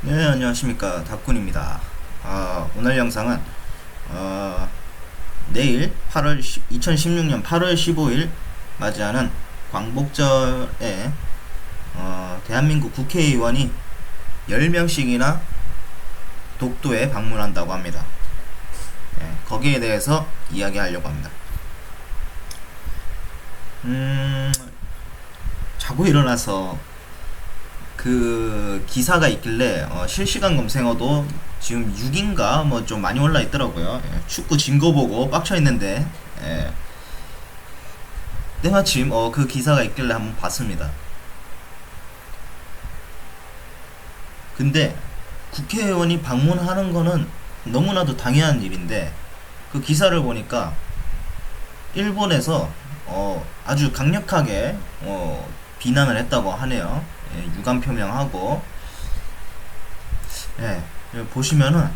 네, 안녕하십니까. 답군입니다. 오늘 영상은, 어, 내일 2016년 8월 15일 맞이하는 광복절에, 대한민국 국회의원이 10명씩이나 독도에 방문한다고 합니다. 거기에 대해서 이야기하려고 합니다. 자고 일어나서 그 기사가 있길래 실시간 검색어도 지금 6인가 뭐 좀 많이 올라 있더라고요. 축구 진 거 보고 빡쳐 있는데 때마침 그 기사가 있길래 한번 봤습니다. 근데 국회의원이 방문하는 거는 너무나도 당연한 일인데 그 기사를 보니까 일본에서 아주 강력하게 비난을 했다고 하네요. 유감 표명하고 보시면은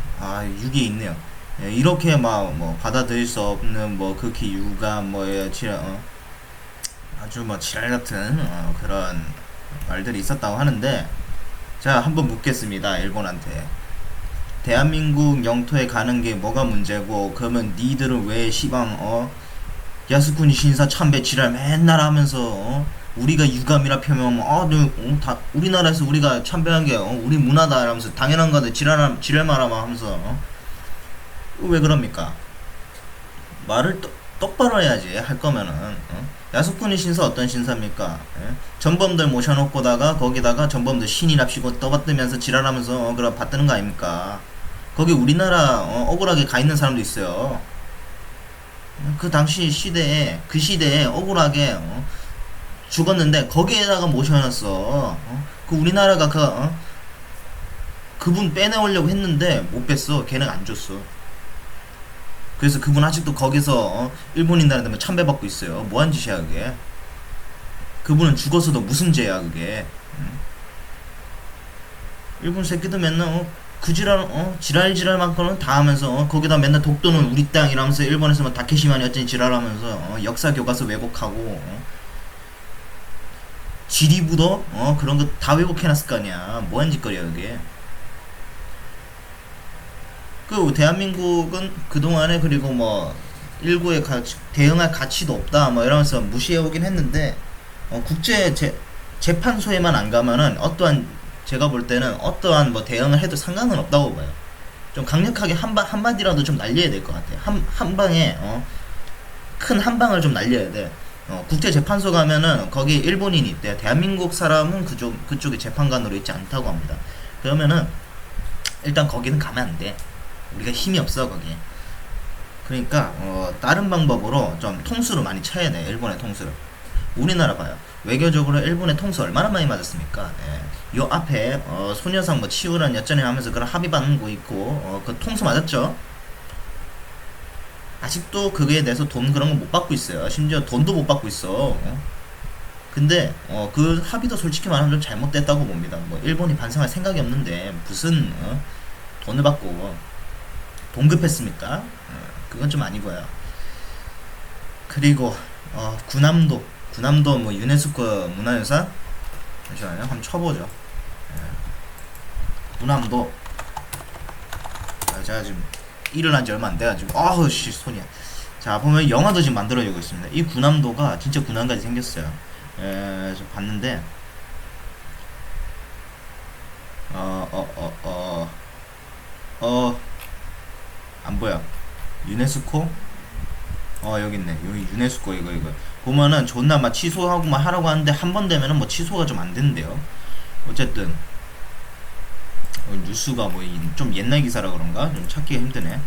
육이 있네요. 이렇게 막 뭐 받아들일 수 없는 뭐 극히 유감 뭐 아주 뭐 지랄 같은 그런 말들이 있었다고 하는데 자 한번 묻겠습니다. 일본한테 대한민국 영토에 가는 게 뭐가 문제고 그러면 니들은 왜 시방 야스쿠니 신사 참배 지랄 맨날 하면서 우리가 유감이라 표명하면 다 우리나라에서 우리가 참배한 게 우리 문화다 이러면서 당연한 건데 지랄 말아만 하면서 왜 그럽니까? 말을 똑바로 해야지 할 거면은 야스쿠니 신사 어떤 신사입니까? 전범들 모셔놓고다가 거기다가 전범들 신이랍시고 떠받들면서 지랄하면서 그럼 받드는 거 아닙니까? 거기 우리나라 억울하게 가 있는 사람도 있어요. 그 당시 시대에 그 시대에 억울하게 죽었는데 거기에다가 모셔놨어. 그 우리나라가 그분 빼내오려고 했는데 못 뺐어. 걔는 안 줬어. 그래서 그분 아직도 거기서 일본인들한테 참배받고 있어요. 뭐한 짓이야 그게. 그분은 죽었어도 무슨 죄야 그게. 일본 새끼들 맨날 그 지랄 지랄만 거는 다 하면서 거기다 맨날 독도는 우리 땅이라면서 일본에서 뭐 다케시마니 어쩐지 지랄하면서 역사 교과서 왜곡하고 지리부도 그런 거 다 왜곡해놨을 거 아니야. 뭐한 짓거리야 그게. 그 대한민국은 그동안에 그리고 뭐 일구에 대응할 가치도 없다 뭐 이러면서 무시해오긴 했는데 국제 재판소에만 안 가면은 어떠한 제가 볼 때는 어떠한 뭐 대응을 해도 상관은 없다고 봐요. 좀 강력하게 한마디라도 좀 날려야 될 것 같아요. 한 방에 큰 한 방을 좀 날려야 돼. 국제재판소 가면은 거기 일본인이 있대. 대한민국 사람은 그쪽에 재판관으로 있지 않다고 합니다. 그러면은 일단 거기는 가면 안 돼. 우리가 힘이 없어 거기. 그러니까 다른 방법으로 좀 통수를 많이 쳐야 돼. 일본의 통수를. 우리나라 봐요. 외교적으로 일본의 통수 얼마나 많이 맞았습니까? 요 앞에 소녀상 뭐 치우란 여전히 하면서 그런 합의 받는 거 있고 그 통수 맞았죠? 아직도 그거에 대해서 돈 그런 거 못 받고 있어요. 심지어 돈도 못 받고 있어. 근데 그 합의도 솔직히 말하면 좀 잘못됐다고 봅니다. 뭐 일본이 반성할 생각이 없는데 무슨 돈을 받고 동급했습니까? 그건 좀 아니고요. 그리고 군함도 뭐 유네스코 문화유산 잠시만요. 한번 쳐보죠. 군함도 제가 지금 일어난 지 얼마 안 돼가지고 아우 씨 손이야. 자 보면 영화도 지금 만들어지고 있습니다. 이 군함도가 진짜 군함까지 생겼어요. 좀 봤는데 안 보여. 유네스코 여기 있네. 여기 유네스코 이거 보면은 존나 막 취소하고 막 하라고 하는데 한 번 되면은 뭐 취소가 좀 안 된대요. 어쨌든 뉴스가 뭐 좀 옛날 기사라 그런가 좀 찾기가 힘드네.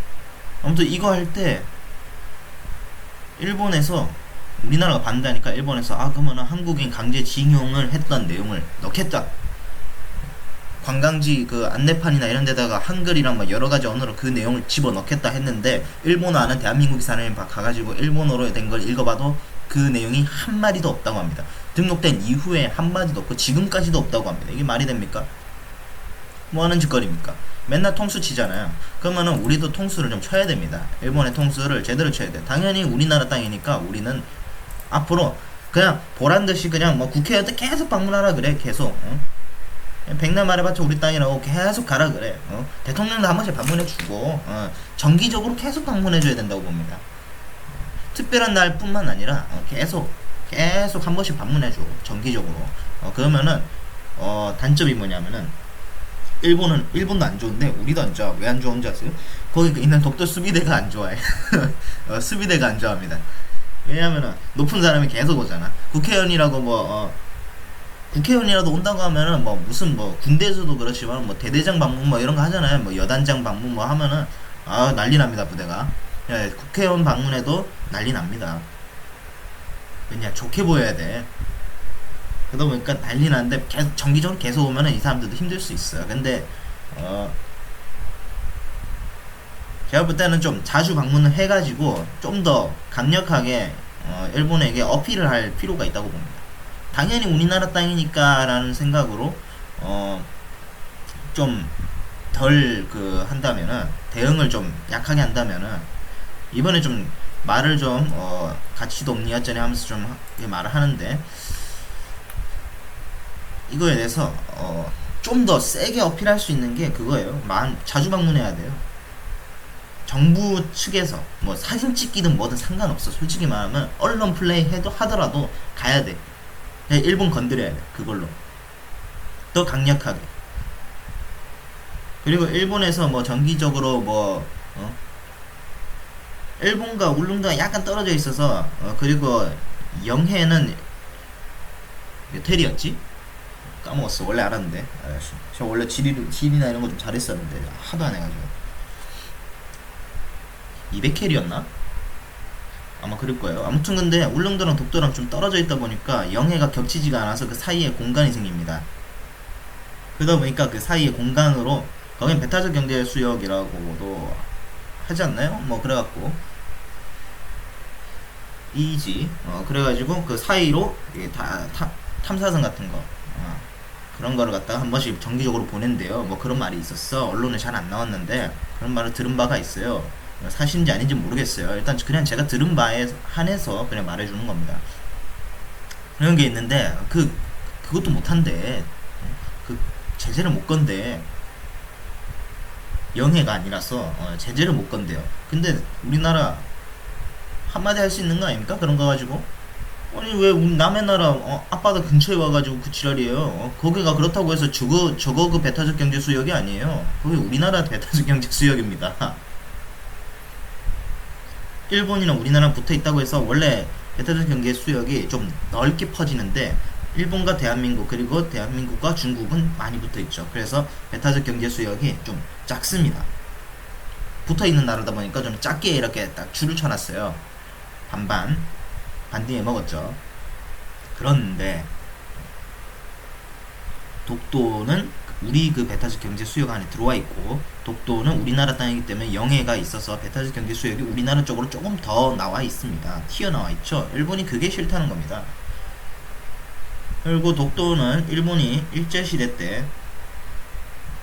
아무튼 이거 할 때 일본에서 우리나라가 반대하니까 일본에서 그러면은 한국인 강제 징용을 했던 내용을 넣겠다. 관광지 그 안내판이나 이런 데다가 한글이랑 뭐 여러 가지 언어로 그 내용을 집어 넣겠다 했는데 일본어 아는 대한민국이 사람이 가가지고 일본어로 된 걸 읽어봐도 그 내용이 한 마디도 없다고 합니다. 등록된 이후에 한 마디도 없고 지금까지도 없다고 합니다. 이게 말이 됩니까? 뭐 하는 짓거리입니까? 맨날 통수 치잖아요. 그러면은 우리도 통수를 좀 쳐야 됩니다. 일본의 통수를 제대로 쳐야 돼. 당연히 우리나라 땅이니까 우리는 앞으로 그냥 보란듯이 그냥 뭐 국회의원들 계속 방문하라 그래. 계속 백날 말해봤자 우리 땅이라고 계속 가라 그래. 대통령도 한 번씩 방문해주고 정기적으로 계속 방문해줘야 된다고 봅니다. 특별한 날뿐만 아니라 계속 한 번씩 방문해줘 정기적으로. 그러면은 단점이 뭐냐면은 일본도 안 좋은데 우리도 안 좋아. 왜 안 좋은지 아세요? 거기 있는 독도 수비대가 안 좋아해. 수비대가 안 좋아합니다. 왜냐면은 높은 사람이 계속 오잖아. 국회의원이라고 국회의원이라도 온다고 하면은 무슨 군대에서도 그렇지만 대대장 방문 이런 거 하잖아요. 여단장 방문 하면은 난리 납니다 부대가. 예, 국회의원 방문해도 난리 납니다. 왜냐 좋게 보여야 돼. 그러다 보니까 난리 나는데 계속 정기적으로 계속 오면은 이 사람들도 힘들 수 있어요. 근데 제가 볼 때는 좀 자주 방문을 해가지고 좀 더 강력하게 일본에게 어필을 할 필요가 있다고 봅니다. 당연히 우리나라 땅이니까 라는 생각으로 좀 덜 한다면은 대응을 좀 약하게 한다면은 이번에 좀 말을 좀 가치도 없니 어쩌니 하면서 좀 말을 하는데 이거에 대해서 좀 더 세게 어필할 수 있는 게 그거예요. 자주 방문해야 돼요. 정부 측에서 사진 찍기든 뭐든 상관없어. 솔직히 말하면 언론 플레이 하더라도 가야 돼. 일본 건드려야 돼. 그걸로 더 강력하게. 그리고 일본에서 정기적으로 일본과 울릉도가 약간 떨어져 있어서 그리고 영해는 몇 텔이었지? 까먹었어. 원래 알았는데. 저 원래 지리나 이런 거 좀 잘했었는데 하도 안 해가지고 200켈이었나? 아마 그럴 거예요. 아무튼 근데 울릉도랑 독도랑 좀 떨어져 있다 보니까 영해가 겹치지가 않아서 그 사이에 공간이 생깁니다. 그러다 보니까 그 사이에 공간으로 거긴 배타적 경제 수역이라고도 하지 않나요? 그래갖고 이지 그래가지고 그 사이로 탐사선 같은 거 그런 거를 갖다가 한 번씩 정기적으로 보낸대요. 그런 말이 있었어. 언론에 잘 안 나왔는데 그런 말을 들은 바가 있어요. 사실인지 아닌지 모르겠어요. 일단 그냥 제가 들은 바에 한해서 그냥 말해주는 겁니다. 그런 게 있는데 그것도 못한대. 제재를 못 건대. 영해가 아니라서 제재를 못 건대요. 근데 우리나라 한마디 할 수 있는 거 아닙니까? 그런 거 가지고. 아니 왜 우리 남의 나라 앞바다 근처에 와가지고 그 지랄이에요. 거기가 그렇다고 해서 저거 그 배타적 경제 수역이 아니에요. 거기 우리나라 배타적 경제 수역입니다. 일본이랑 우리나라랑 붙어 있다고 해서 원래 배타적 경제 수역이 좀 넓게 퍼지는데 일본과 대한민국 그리고 대한민국과 중국은 많이 붙어 있죠. 그래서 배타적 경제 수역이 좀 작습니다. 붙어 있는 나라다 보니까 좀 작게 이렇게 딱 줄을 쳐놨어요. 반뒤에 먹었죠. 그런데 독도는 우리 그 배타적 경제 수역 안에 들어와 있고 독도는 우리나라 땅이기 때문에 영해가 있어서 배타적 경제 수역이 우리나라 쪽으로 조금 더 나와 있습니다. 튀어나와 있죠. 일본이 그게 싫다는 겁니다. 그리고 독도는 일본이 일제시대 때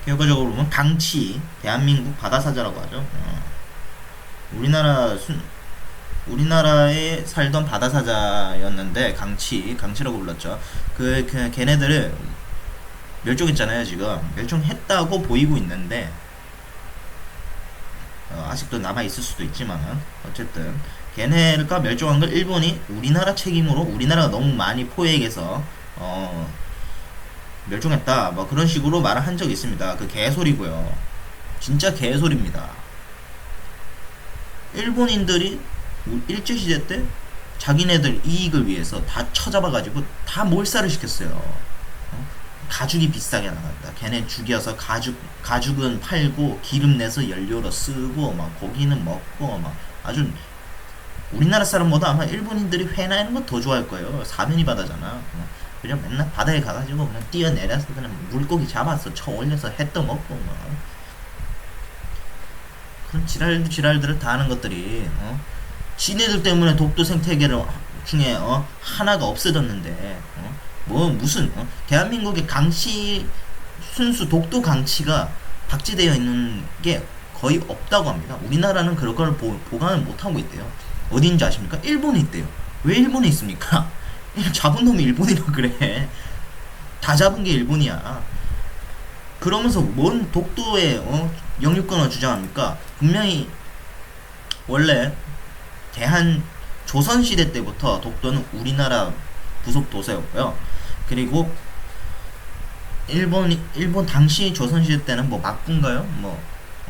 결과적으로 보면 강치 대한민국 바다사자라고 하죠. 우리나라에 살던 바다사자였는데 강치라고 불렀죠. 걔네들을 멸종했잖아요. 지금 멸종했다고 보이고 있는데 아직도 남아있을 수도 있지만 어쨌든 걔네가 멸종한 걸 일본이 우리나라 책임으로 우리나라가 너무 많이 포획해서 멸종했다 그런 식으로 말을 한 적이 있습니다. 그 개소리고요. 진짜 개소리입니다. 일본인들이 일제시대 때 자기네들 이익을 위해서 다 쳐잡아가지고 다 몰살을 시켰어요. 가죽이 비싸게 나간다. 걔네 죽여서 가죽은 팔고 기름 내서 연료로 쓰고 고기는 먹고 아주 우리나라 사람보다 아마 일본인들이 회나 이런 거 더 좋아할 거예요. 사면이 바다잖아. 그냥 맨날 바다에 가가지고 그냥 뛰어내려서 그냥 물고기 잡아서 쳐 올려서 해 떠먹고 그런 지랄들을 다 하는 것들이 지네들 때문에 독도 생태계를 중에 하나가 없어졌는데 무슨 대한민국의 순수 독도 강치가 박제되어 있는 게 거의 없다고 합니다. 우리나라는 그런 걸 보관을 못하고 있대요. 어디인지 아십니까? 일본에 있대요. 왜 일본에 있습니까? 잡은 놈이 일본이라 그래. 다 잡은 게 일본이야. 그러면서 뭔 독도의 영유권을 주장합니까? 분명히 원래 대한 조선시대 때부터 독도는 우리나라 부속 도서였고요. 그리고 일본 당시 조선시대 때는 뭐 막부인가요? 뭐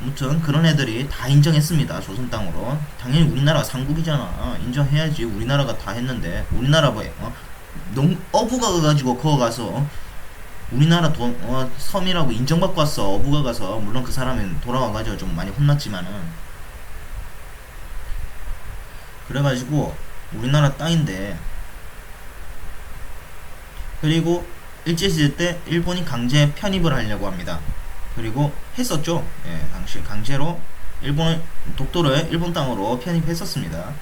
아무튼 그런 애들이 다 인정했습니다. 조선 땅으로. 당연히 우리나라가 상국이잖아. 인정해야지. 우리나라가 다 했는데 우리나라 뭐 어부가 가지고 거기 가서 우리나라 섬이라고 인정받고 왔어. 어부가 가서 물론 그 사람은 돌아와가지고 좀 많이 혼났지만은 그래가지고 우리나라 땅인데 그리고 일제시대 때 일본이 강제 편입을 하려고 합니다. 그리고 했었죠. 예, 당시 강제로 독도를 일본 땅으로 편입했었습니다.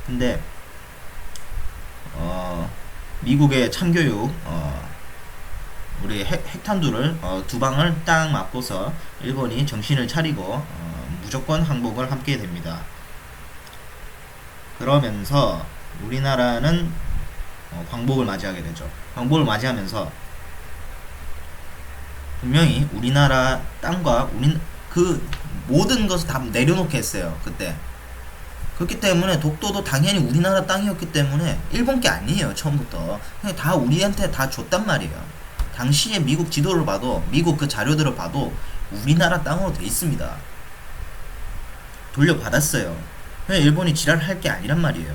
근데 미국의 참교육 우리 핵탄두를 두 방을 딱 맞고서 일본이 정신을 차리고 무조건 항복을 함께 됩니다. 그러면서 우리나라는 광복을 맞이하게 되죠. 광복을 맞이하면서 분명히 우리나라 땅과 그 모든 것을 다 내려놓게 했어요. 그때. 그렇기 때문에 독도도 당연히 우리나라 땅이었기 때문에 일본 게 아니에요. 처음부터. 그냥 다 우리한테 다 줬단 말이에요. 당시에 미국 지도를 봐도 미국 그 자료들을 봐도 우리나라 땅으로 돼 있습니다. 돌려받았어요. 그냥 일본이 지랄할 게 아니란 말이에요.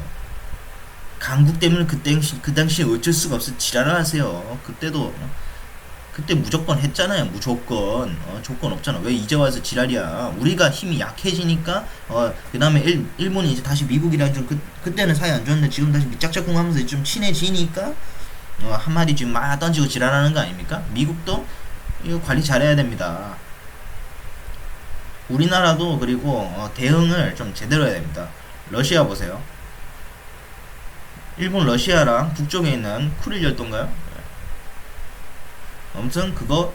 강국 때문에 그 당시에 어쩔 수가 없어 지랄을 하세요. 그때 무조건 했잖아요. 무조건 조건 없잖아. 왜 이제 와서 지랄이야. 우리가 힘이 약해지니까 그 다음에 일본이 이제 다시 미국이랑 좀 그때는 사이 안 좋았는데 지금 다시 짝짝꿍 하면서 좀 친해지니까 한마디 지금 막 던지고 지랄하는 거 아닙니까? 미국도 이거 관리 잘해야 됩니다. 우리나라도 그리고 대응을 좀 제대로 해야 됩니다. 러시아 보세요. 일본 러시아랑 북쪽에 있는 쿠릴 열도인가요? 아무튼 그거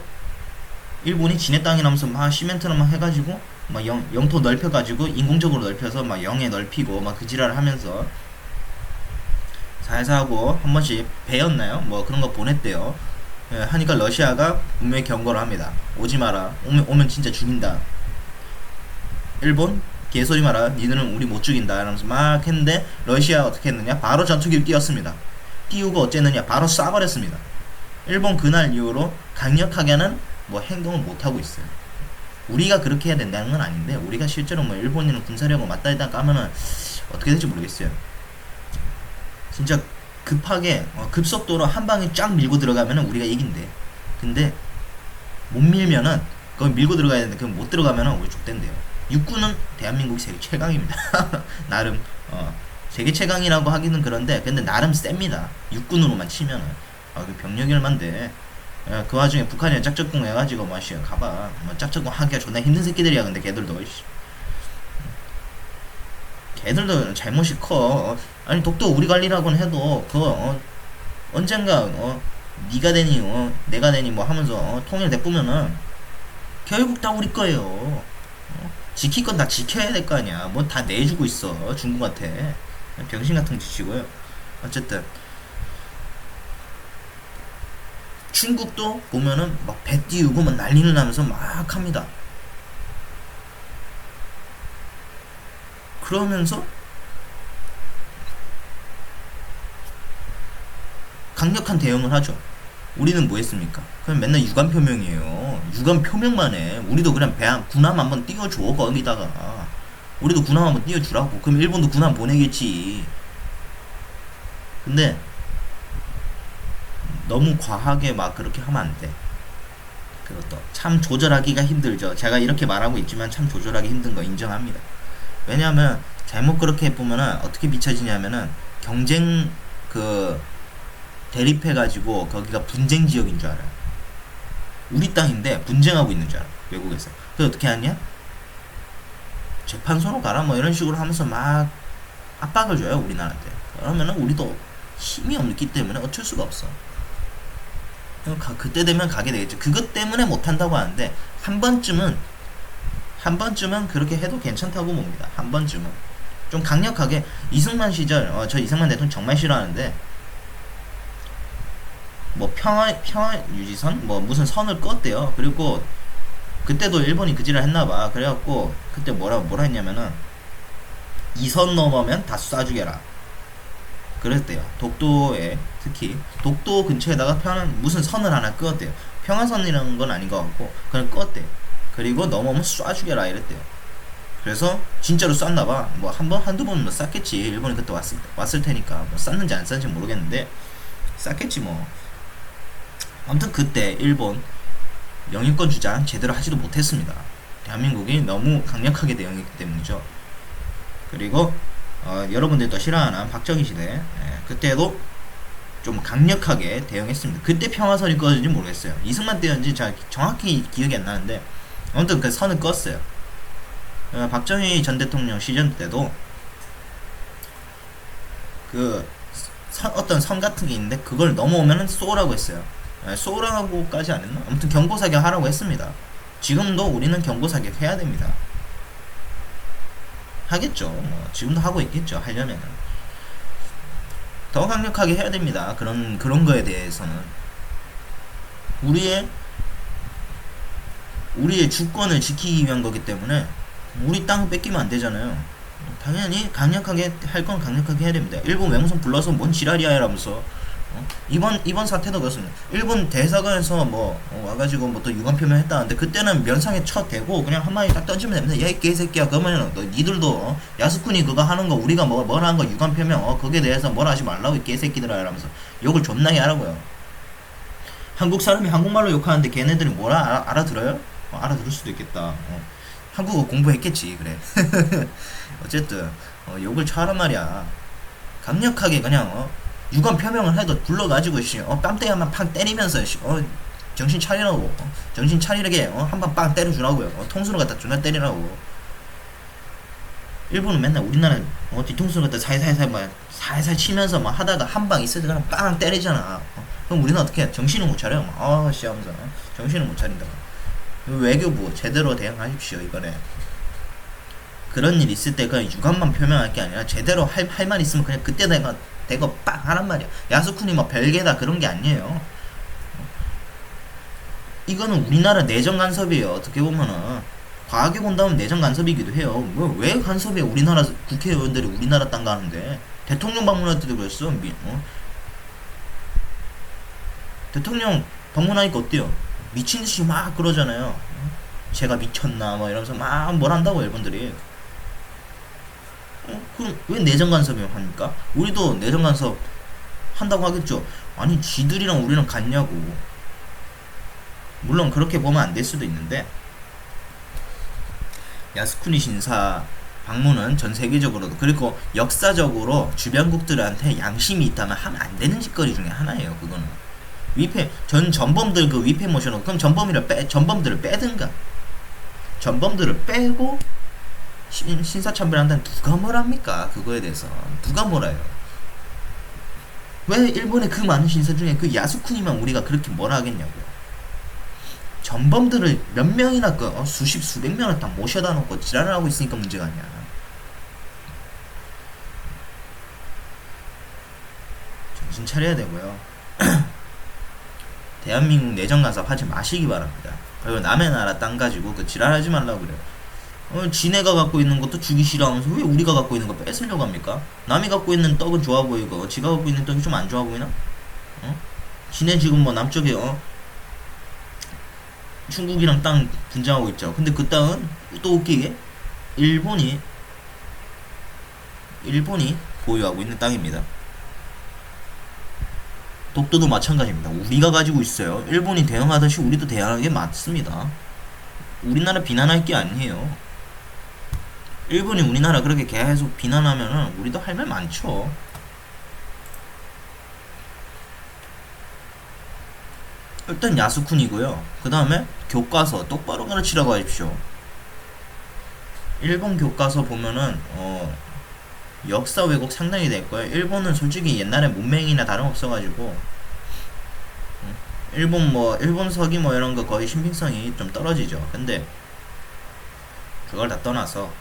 일본이 지네 땅이라면서 막 시멘트를 막 해가지고 막 영토 넓혀가지고 인공적으로 넓혀서 막 영해 넓히고 막 그 지랄을 하면서 살살하고 한 번씩 배였나요? 뭐 그런 거 보냈대요. 예, 하니까 러시아가 분명히 경고를 합니다. 오지 마라. 오면 진짜 죽인다. 일본 개소리 마라. 니들은 우리 못 죽인다. 이러면서 막 했는데 러시아 어떻게 했느냐? 바로 전투기를 띄웠습니다. 띄우고 어쨌느냐? 바로 쏴버렸습니다. 일본 그날 이후로 강력하게는 뭐 행동을 못 하고 있어요. 우리가 그렇게 해야 된다는 건 아닌데 우리가 실제로 뭐 일본인은 군사력을 맞다이다 까면은 어떻게 될지 모르겠어요. 진짜 급하게 급속도로 한 방에 쫙 밀고 들어가면은 우리가 이긴대. 근데 못 밀면은 거기 밀고 들어가야 되는데 그럼 못 들어가면은 우리 족된대요. 육군은 대한민국이 세계 최강입니다. 나름 세계 최강이라고 하기는 그런데 근데 나름 셉니다. 육군으로만 치면은 그 병력이 얼만데 그 와중에 북한이랑 짝짝꿍 해가지고 뭐 가봐 뭐 짝짝꿍 하기가 존나 힘든 새끼들이야. 근데 걔들도 잘못이 커. 아니 독도 우리 관리라고는 해도 언젠가 니가 되니 내가 되니 뭐 하면서 통일돼보면은 결국 다 우리 거예요. 지킬 건 다 지켜야 될 거 아니야. 뭐 다 내주고 있어 중국한테. 병신 같은 짓이고요. 어쨌든 중국도 보면은 막 배 띄우고 막 난리를 나면서 막 합니다. 그러면서 강력한 대응을 하죠. 우리는 뭐 했습니까? 그냥 맨날 유감 표명이에요. 유감 표명만 해. 우리도 그냥 군함 한번 띄워줘. 거기다가 우리도 군함 한번 띄워주라고. 그럼 일본도 군함 보내겠지. 근데 너무 과하게 막 그렇게 하면 안 돼. 그것도 참 조절하기가 힘들죠. 제가 이렇게 말하고 있지만 참 조절하기 힘든 거 인정합니다. 왜냐하면 잘못 그렇게 해보면은 어떻게 비춰지냐면은 경쟁 대립해가지고 거기가 분쟁 지역인 줄 알아요. 우리 땅인데 분쟁하고 있는 줄 알아. 외국에서. 그래서 어떻게 하냐? 재판소로 가라 뭐 이런 식으로 하면서 막 압박을 줘요 우리나라한테. 그러면은 우리도 힘이 없기 때문에 어쩔 수가 없어. 그때 되면 가게 되겠죠. 그것 때문에 못한다고 하는데 한 번쯤은 그렇게 해도 괜찮다고 봅니다. 한 번쯤은 좀 강력하게. 이승만 시절 저 이승만 대통령 정말 싫어하는데 뭐 평화 유지선 뭐 무슨 선을 껐대요. 그리고 그때도 일본이 그지를 했나봐. 그래갖고 그때 뭐라 했냐면은 2선 넘으면 다 쏴주게라 그랬대요. 독도에 특히 독도 근처에다가 무슨 선을 하나 끄었대요. 평화선이라는 건 아닌 것 같고 그냥 껐대요. 그리고 넘어오면 쏴주게라 이랬대요. 그래서 진짜로 쐈나봐. 뭐 한 번 한두 번 뭐 쐈겠지. 일본이 그때 왔을 테니까 뭐 쐈는지 안 쐈는지 모르겠는데 쐈겠지 뭐. 아무튼 그때 일본 영유권 주장 제대로 하지도 못했습니다. 대한민국이 너무 강력하게 대응했기 때문이죠. 그리고 여러분들도 싫어하는 박정희 시대 그때도 좀 강력하게 대응했습니다. 그때 평화선이 꺼졌는지 모르겠어요. 이승만 때였는지 잘 정확히 기억이 안 나는데 아무튼 그 선을 껐어요. 박정희 전 대통령 시절 때도 그 어떤 선 같은 게 있는데 그걸 넘어오면은 쏘라고 했어요. 쏘라고까지 안 했나? 아무튼 경고사격 하라고 했습니다. 지금도 우리는 경고사격 해야 됩니다. 하겠죠. 뭐 지금도 하고 있겠죠. 하려면은 더 강력하게 해야 됩니다. 그런 거에 대해서는 우리의 주권을 지키기 위한 거기 때문에 우리 땅 뺏기면 안 되잖아요. 당연히 강력하게 할 건 강력하게 해야 됩니다. 일본 외무성 불러서 뭔 지랄이야 이러면서 이번 사태도 그렇습니다. 일본 대사관에서 와가지고 뭐 또 유감 표명했다는데 그때는 면상에 쳐 대고 그냥 한마디 딱 던지면 됩니다. 야 이 개새끼야 그러면 너 니들도 야스쿠니 그거 하는 거 우리가 뭐라 한 거 유감 표명 거기에 대해서 뭐라 하지 말라고 이 개새끼들아 이러면서 욕을 존나게 하라고요. 한국 사람이 한국말로 욕하는데 걔네들이 뭐라 알아들어요? 알아들을 수도 있겠다. 한국어 공부했겠지 그래. 어쨌든 욕을 쳐하란 말이야. 강력하게 그냥 유감 표명을 해도 불러가지고 뺨때기 한번 팡 때리면서 정신 차리라고 정신 차리게 한 번 빵 때려주라고요. 통수로 갖다 존나 때리라고. 일본은 맨날 우리나라 뒤통수를 갖다 살살 치면서 막 하다가 한 방 있을 때 그냥 빵 때리잖아. 그럼 우리는 어떻게 해? 정신을 못 차려. 씨 하면서 정신을 못 차린다. 외교부 제대로 대응하십시오 이번에. 그런 일 있을 때 그냥 유감만 표명할 게 아니라 제대로 할 말 있으면 그냥 그때 내가 대거 빵 하란 말이야. 야스쿠니 뭐 별개다 그런 게 아니에요. 이거는 우리나라 내정 간섭이에요. 어떻게 보면은 과하게 본다면 내정 간섭이기도 해요. 왜 간섭해? 우리나라 국회의원들이 우리나라 땅 가는데 대통령 방문할 때도 그랬어. 대통령 방문하니까 어때요? 미친듯이 막 그러잖아요. 제가 미쳤나 뭐 이러면서 막 뭘 한다고 일본들이. 그럼 왜 내정 간섭이요 합니까? 우리도 내정 간섭 한다고 하겠죠. 아니 지들이랑 우리랑 같냐고. 물론 그렇게 보면 안 될 수도 있는데 야스쿠니 신사 방문은 전 세계적으로도 그리고 역사적으로 주변국들한테 양심이 있다면 하면 안 되는 짓거리 중에 하나예요. 그거는 전범들 그 위패 모셔놓고 그럼 전범들을 빼든가 전범들을 빼고 신사참배한다는 누가 뭘 합니까? 그거에 대해서 누가 몰아요? 왜 일본의 그 많은 신사 중에 그 야스쿠니만 우리가 그렇게 뭐라 하겠냐고요? 전범들을 몇 명이나 수백 명을 다 모셔다 놓고 지랄을 하고 있으니까 문제가 아니야. 정신 차려야 되고요. 대한민국 내정 간섭 하지 마시기 바랍니다. 그리고 남의 나라 땅 가지고 그 지랄하지 말라고 그래요. 지네가 갖고 있는 것도 주기 싫어하면서 왜 우리가 갖고 있는 거 뺏으려고 합니까? 남이 갖고 있는 떡은 좋아 보이고 지가 갖고 있는 떡이 좀 안 좋아 보이나? 지네 지금 뭐 남쪽에 중국이랑 땅 분쟁하고 있죠. 근데 그 땅은 또 웃기게 일본이 보유하고 있는 땅입니다. 독도도 마찬가지입니다. 우리가 가지고 있어요. 일본이 대응하듯이 우리도 대응하는 게 맞습니다. 우리나라 비난할 게 아니에요. 일본이 우리나라 그렇게 계속 비난하면은 우리도 할 말 많죠. 일단 야스쿠니고요. 그 다음에 교과서 똑바로 가르치라고 하십시오. 일본 교과서 보면은 역사 왜곡 상당히 될 거예요. 일본은 솔직히 옛날에 문맹이나 다름없어가지고 일본 서기 이런 거 거의 신빙성이 좀 떨어지죠. 근데 그걸 다 떠나서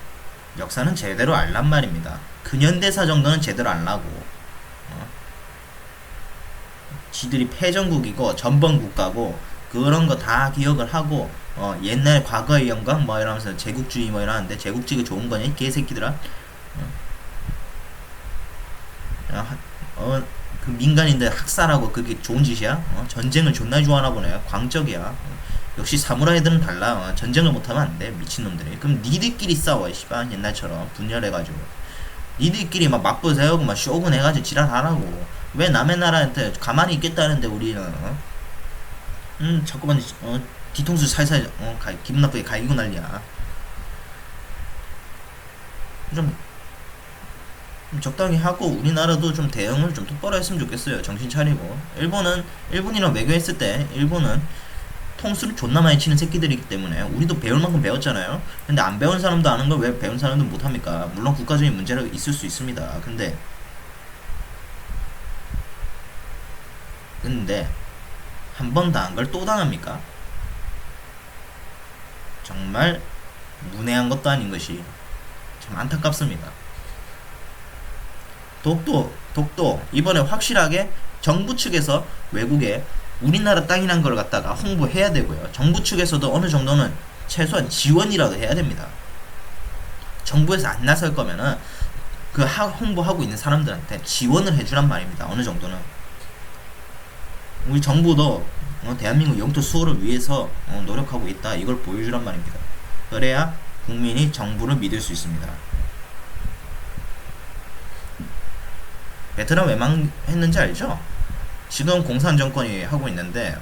역사는 제대로 알란 말입니다. 근현대사 정도는 제대로 알라고. 지들이 패전국이고 전범국가고 그런 거 다 기억을 하고 옛날 과거의 영광 뭐 이러면서 제국주의 뭐 이러는데 제국주의가 좋은 거냐 이 개새끼들아. 어, 어, 그 민간인들 학살하고 그게 좋은 짓이야? 전쟁을 존나 좋아하나 보네. 광적이야. 역시 사무라이들은 달라. 전쟁을 못하면 안 돼. 미친놈들이. 그럼 니들끼리 싸워. 씨발 옛날처럼 분열해가지고 니들끼리 막 맞불 세우고 막 쇼군 해가지고 지랄하라고. 왜 남의 나라한테 가만히 있겠다는데 우리는 자꾸만 뒤통수 살살 기분 나쁘게 갈기고 난리야. 좀 적당히 하고 우리나라도 좀 대응을 좀 똑바로 했으면 좋겠어요. 정신 차리고. 일본이랑 외교했을 때 일본은 통수를 존나 많이 치는 새끼들이기 때문에 우리도 배울 만큼 배웠잖아요. 근데 안 배운 사람도 아는 걸 왜 배운 사람도 못합니까? 물론 국가적인 문제가 있을 수 있습니다. 근데 한 번 당한 걸 또 당합니까? 정말 문외한 것도 아닌 것이 참 안타깝습니다. 독도 이번에 확실하게 정부 측에서 외국에 우리나라 땅이란 걸 갖다가 홍보해야 되고요. 정부 측에서도 어느 정도는 최소한 지원이라도 해야 됩니다. 정부에서 안 나설 거면은 그 홍보하고 있는 사람들한테 지원을 해주란 말입니다. 어느 정도는. 우리 정부도 대한민국 영토 수호를 위해서 노력하고 있다. 이걸 보여주란 말입니다. 그래야 국민이 정부를 믿을 수 있습니다. 베트남 왜 망했는지 알죠? 지금 공산 정권이 하고 있는데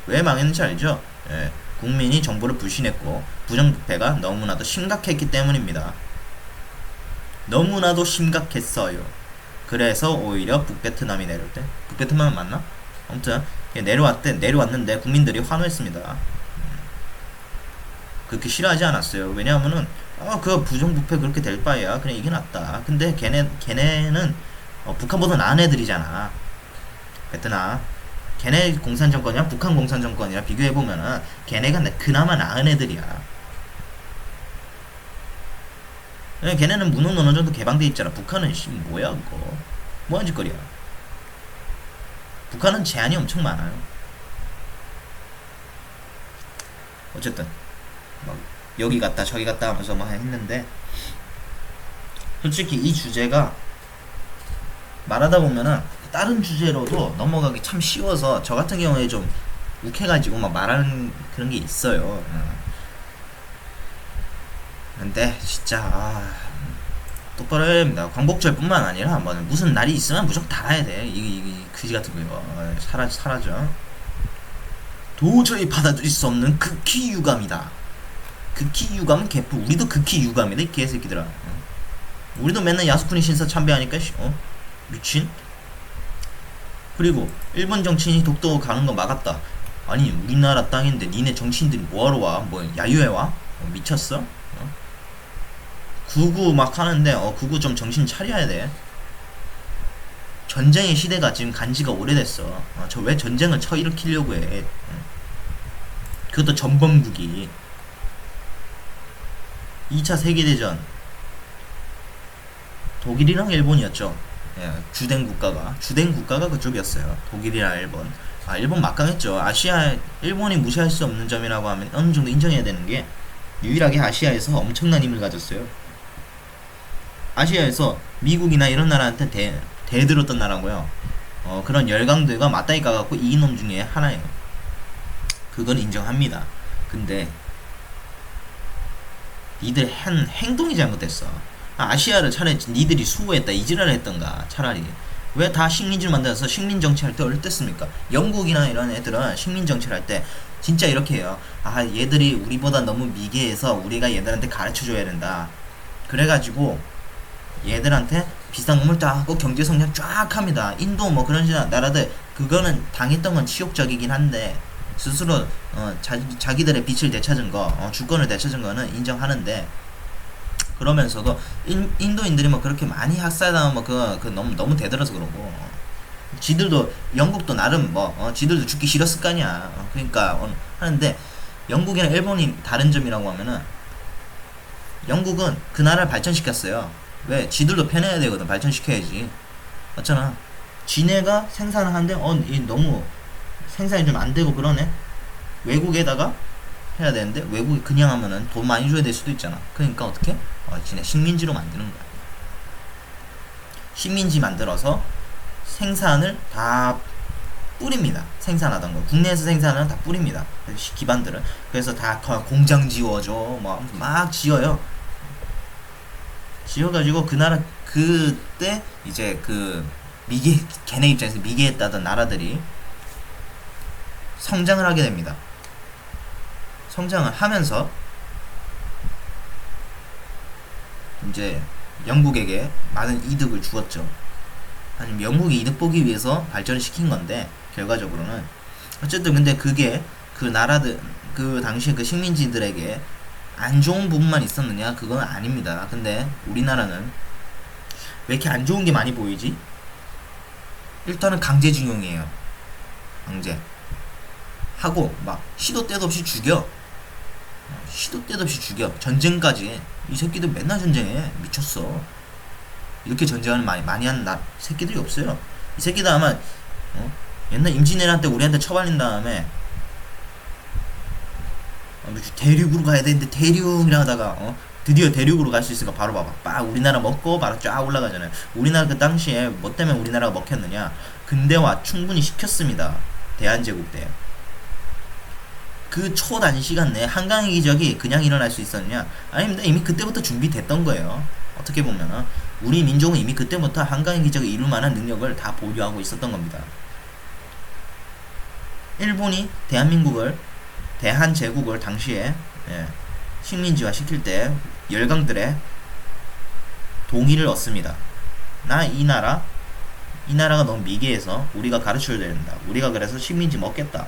왜 망했는지 알죠? 예, 국민이 정부를 불신했고 부정부패가 너무나도 심각했기 때문입니다. 너무나도 심각했어요. 그래서 오히려 북베트남이 내려올 때 북베트남 맞나? 아무튼 내려왔는데 국민들이 환호했습니다. 그렇게 싫어하지 않았어요. 왜냐하면은 그 부정부패 그렇게 될 바에야 그냥 이게 낫다. 근데 걔네는 북한보다 나은 애들이잖아. 베트남. 걔네 공산정권이랑 북한 공산정권이랑 비교해보면은 걔네가 그나마 나은 애들이야. 걔네는 문은 어느 정도 개방돼 있잖아. 북한은 뭐야 그거. 뭐한 짓거리야. 북한은 제한이 엄청 많아요. 어쨌든 막 여기 갔다 저기 갔다 하면서 막 했는데 솔직히 이 주제가 말하다 보면은 다른 주제로도 넘어가기 참 쉬워서 저 같은 경우에 좀 욱해가지고 막 말하는 그런 게 있어요. 근데 진짜 똑바로 해야 됩니다. 광복절뿐만 아니라 뭐 무슨 날이 있으면 무조건 달아야 돼. 이 그지 같은 거 사라져. 도저히 받아들일 수 없는 극히 유감이다. 극히 유감은 개뿔. 우리도 극히 유감이다 이 개새끼들아. 우리도 맨날 야스쿠니 신사 참배하니까 미친. 그리고 일본 정치인이 독도 가는 거 막았다. 아니 우리나라 땅인데 니네 정치인들이 뭐하러 와? 뭐 야유회 와? 미쳤어? 구구 막 하는데 구구 좀 정신 차려야 돼. 전쟁의 시대가 지금 간지가 오래됐어. 저 왜 전쟁을 일으키려고 해? 그것도 전범국이 2차 세계대전 독일이랑 일본이었죠. 예, 주된 국가가 그쪽이었어요. 독일이랑 일본. 일본 막강했죠. 일본이 무시할 수 없는 점이라고 하면 어느 정도 인정해야 되는 게 유일하게 아시아에서 엄청난 힘을 가졌어요. 아시아에서 미국이나 이런 나라한테 대들었던 나라고요. 그런 열강들과 맞다이 까갖고 이긴 놈 중에 하나예요. 그건 인정합니다. 근데 니들 한 행동이 잘못됐어. 아시아를 차라리 니들이 수호했다 이지랄을 했던가. 차라리 왜 다 식민지를 만들어서 식민정치 할 때 어땠습니까? 영국이나 이런 애들은 식민정치 할 때 진짜 이렇게 해요. 얘들이 우리보다 너무 미개해서 우리가 얘들한테 가르쳐줘야 된다. 그래가지고 얘들한테 비상금을 쫙 하고 경제 성장 쫙 합니다. 인도 뭐 그런 나라들 그거는 당했던 건 치욕적이긴 한데 스스로 자기들의 빛을 되찾은 거 주권을 되찾은 거는 인정하는데 그러면서도 인도인들이 뭐 그렇게 많이 학살당하면 뭐 너무 대들어서 그러고 지들도 영국도 나름 지들도 죽기 싫었을 거 아니야. 그러니까 하는데 영국이랑 일본이 다른 점이라고 하면은 영국은 그 나라를 발전시켰어요. 왜? 지들도 편해야 되거든. 발전시켜야지. 맞잖아. 지네가 생산을 하는데 너무 생산이 좀 안 되고 그러네. 외국에다가 해야 되는데 외국에 그냥 하면은 돈 많이 줘야 될 수도 있잖아. 그러니까 어떻게? 진짜 식민지로 만드는 거야. 식민지 만들어서 생산을 다 뿌립니다. 생산하던 거 국내에서 생산은 다 뿌립니다. 기반들은. 그래서 다 공장 지어줘 막 지어요. 지어가지고 그 나라 그때 이제 그 미개 걔네 입장에서 미개했다던 나라들이 성장을 하게 됩니다. 성장을 하면서 이제 영국에게 많은 이득을 주었죠. 아니면 영국이 이득 보기 위해서 발전을 시킨 건데 결과적으로는 어쨌든 근데 그게 그 나라들 그 당시에 그 식민지들에게 안 좋은 부분만 있었느냐? 그건 아닙니다. 근데 우리나라는 왜 이렇게 안 좋은 게 많이 보이지? 일단은 강제징용이에요. 강제 하고 막 시도 때도 없이 죽여. 시도 때도 없이 죽여. 전쟁까지. 이 새끼들 맨날 전쟁해. 미쳤어. 이렇게 전쟁을 많이 하는 새끼들이 없어요. 이 새끼들 아마 옛날 임진왜란 때 우리한테 처발린 다음에 대륙으로 가야 되는데 대륙이라 하다가 드디어 대륙으로 갈 수 있으니까 바로 봐봐. 빡 우리나라 먹고 바로 쫙 올라가잖아요. 우리나라 그 당시에 뭐 때문에 우리나라가 먹혔느냐? 근대화 충분히 시켰습니다. 대한제국 때. 그 초단시간 내에 한강의 기적이 그냥 일어날 수 있었느냐? 아닙니다. 이미 그때부터 준비됐던 거예요. 어떻게 보면 우리 민족은 이미 그때부터 한강의 기적을 이룰 만한 능력을 다 보유하고 있었던 겁니다. 일본이 대한제국을 당시에 식민지화 시킬 때 열강들의 동의를 얻습니다. 이 나라가 너무 미개해서 우리가 가르쳐야 된다. 우리가 그래서 식민지 먹겠다.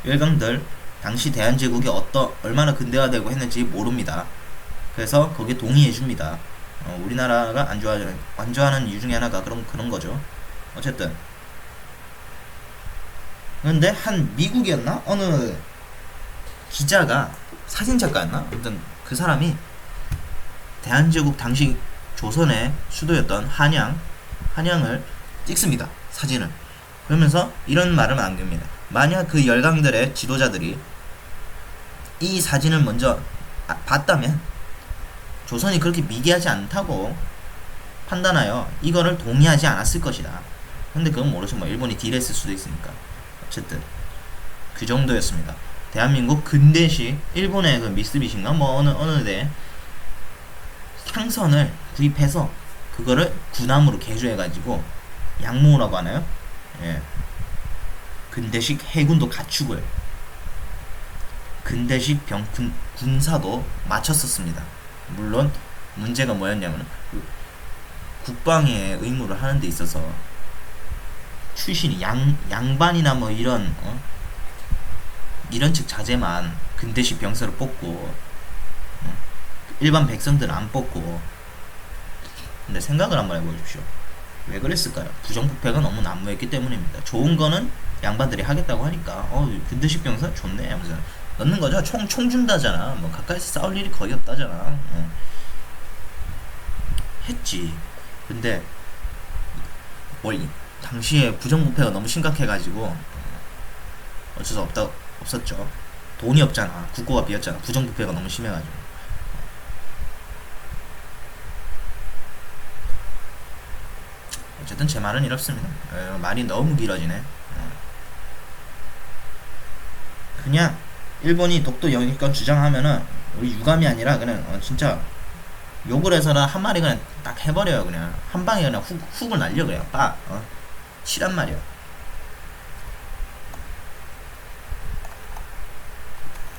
열강들 당시 대한제국이 얼마나 근대화되고 했는지 모릅니다. 그래서 거기에 동의해줍니다. 우리나라가 안 좋아하는 이유 중에 하나가 그런 거죠. 어쨌든 근데 한 미국이었나? 어느 기자가 사진작가였나? 아무튼 그 사람이 대한제국 당시 조선의 수도였던 한양을 찍습니다. 사진을. 그러면서 이런 말을 남깁니다. 만약 그 열강들의 지도자들이 이 사진을 먼저 봤다면 조선이 그렇게 미개하지 않다고 판단하여 이거를 동의하지 않았을 것이다. 근데 그건 모르죠. 뭐 일본이 딜했을 수도 있으니까. 어쨌든 그 정도였습니다. 대한민국 근대시 일본의 그 미쓰비시인가 뭐 어느 데 상선을 구입해서 그거를 군함으로 개조해가지고 양모라고 하나요? 근대식 해군도 갖추고요. 근대식 군사도 마쳤었습니다. 물론 문제가 뭐였냐면 국방의 의무를 하는 데 있어서 출신이 양반이나 뭐 이런 측 자제만 근대식 병사를 뽑고 일반 백성들은 안 뽑고. 근데 생각을 한번 해보십시오. 왜 그랬을까요? 부정부패가 너무 난무했기 때문입니다. 좋은 거는 양반들이 하겠다고 하니까 근대식 병사 좋네 하면서 넣는 거죠. 총 준다잖아. 뭐 가까이서 싸울 일이 거의 없다잖아. 했지. 근데 당시에 부정부패가 너무 심각해가지고 어쩔 수 없었죠. 돈이 없잖아. 국고가 비었잖아. 부정부패가 너무 심해가지고. 어쨌든 제 말은 이렇습니다. 말이 너무 길어지네. 그냥 일본이 독도 영유권 주장하면은 우리 유감이 아니라 그냥 진짜 욕을 해서는 한 마리 그냥 딱 해버려요. 그냥 한 방에 그냥 훅을 날려 그냥 빡 치란 말이야.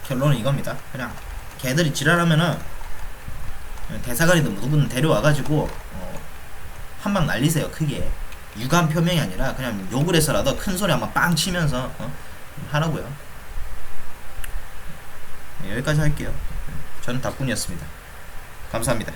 결론은 이겁니다. 그냥 걔들이 지랄하면은 대사관이든 누구든 데려와가지고 한 방 날리세요. 크게. 유감 표명이 아니라 그냥 욕을 해서라도 큰 소리 한번 빵 치면서 하라고요. 여기까지 할게요. 저는 닥군이었습니다. 감사합니다.